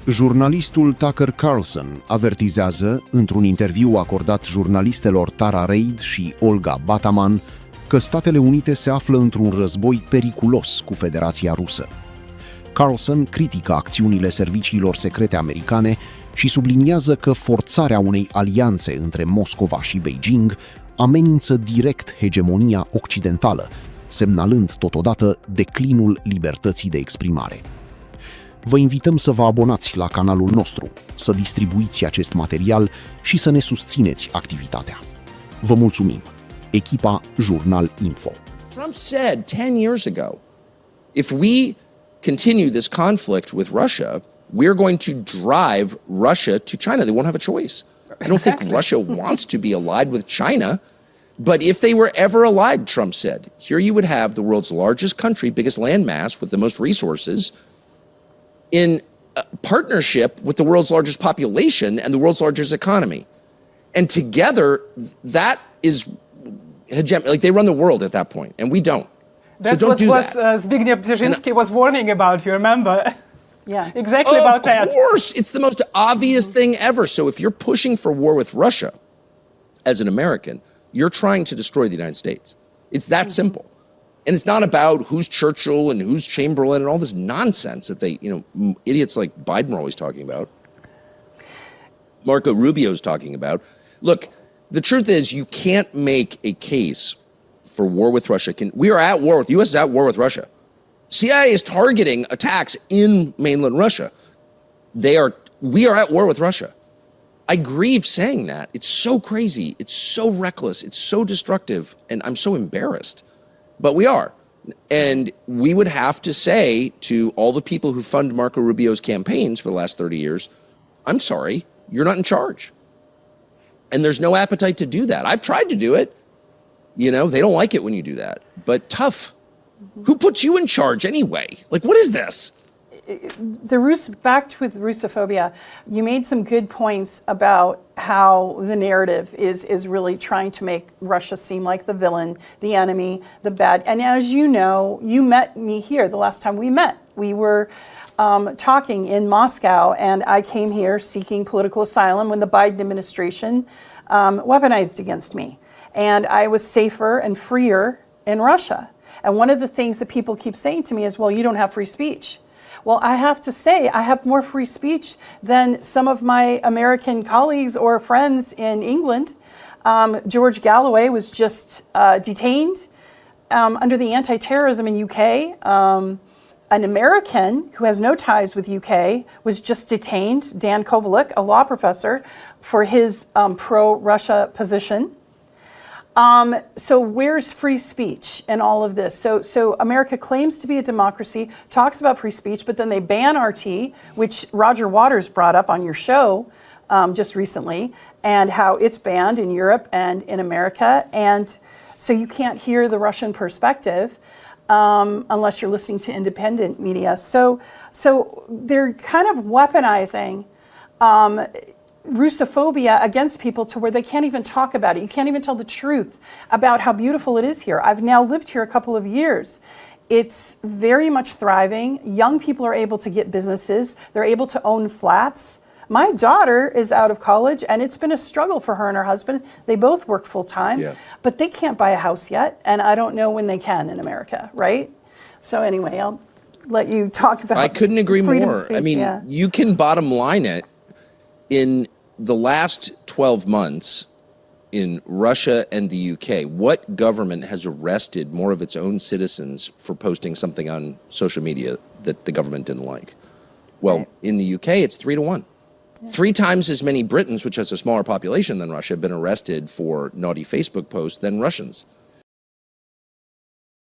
Jurnalistul Tucker Carlson avertizează, într-un interviu acordat jurnalistelor Tara Reid și Olga Bataman, că Statele Unite se află într-un război periculos cu Federația Rusă. Carlson critică acțiunile serviciilor secrete americane și subliniază că forțarea unei alianțe între Moscova și Beijing amenință direct hegemonia occidentală, semnalând totodată declinul libertății de exprimare. Vă invităm să vă abonați la canalul nostru, să distribuiți acest material și să ne susțineți activitatea. Vă mulțumim! Echipa Jurnal Info. Trump said 10 years ago, if we continue this conflict with Russia, we're going to drive Russia to China. They won't have a choice. I don't think Russia wants to be allied with China, but if they were ever allied, Trump said, here you would have the world's largest country, biggest landmass with the most resources, in partnership with the world's largest population and the world's largest economy. And together, that is like they run the world at that point, and we don't. That's so don't do what that. Zbigniew Brzezinski was warning about, you remember? Yeah. Exactly about that. Of course, it's the most obvious thing ever. So if you're pushing for war with Russia, as an American, you're trying to destroy the United States. It's that simple. And it's not about who's Churchill and who's Chamberlain and all this nonsense that they, idiots like Biden are always talking about. Marco Rubio's talking about. Look, the truth is you can't make a case for war with Russia. We are at war with, the U.S. is at war with Russia. CIA is targeting attacks in mainland Russia. We are at war with Russia. I grieve saying that. It's so crazy. It's so reckless. It's so destructive. And I'm so embarrassed. But we are. And we would have to say to all the people who fund Marco Rubio's campaigns for the last 30 years, I'm sorry, you're not in charge. And there's no appetite to do that. I've tried to do it. They don't like it when you do that. But tough. Who puts you in charge anyway? Like, what is this? Back with Russophobia, you made some good points about how the narrative is really trying to make Russia seem like the villain, the enemy, the bad. And as you know, you met me here the last time we met. We were talking in Moscow, and I came here seeking political asylum when the Biden administration weaponized against me. And I was safer and freer in Russia. And one of the things that people keep saying to me is, well, you don't have free speech. Well, I have to say, I have more free speech than some of my American colleagues or friends in England. George Galloway was just detained under the anti-terrorism in UK. An American who has no ties with UK was just detained, Dan Kovalik, a law professor, for his pro-Russia position. So where's free speech in all of this? So America claims to be a democracy, talks about free speech, but then they ban RT, which Roger Waters brought up on your show just recently, and how it's banned in Europe and in America. And so you can't hear the Russian perspective unless you're listening to independent media. So they're kind of weaponizing Russophobia against people to where they can't even talk about it. You can't even tell the truth about how beautiful it is here. I've now lived here a couple of years. It's very much thriving. Young people are able to get businesses. They're able to own flats. My daughter is out of college, and it's been a struggle for her and her husband. They both work full time, but they can't buy a house yet, and I don't know when they can in America, right? So anyway, I'll let you talk about I couldn't agree more. Speech, I mean, you can bottom line it. In the last 12 months in Russia and the UK, what government has arrested more of its own citizens for posting something on social media that the government didn't like? Well, in the UK, it's 3-1. Yeah. 3 times as many Britons, which has a smaller population than Russia, have been arrested for naughty Facebook posts than Russians.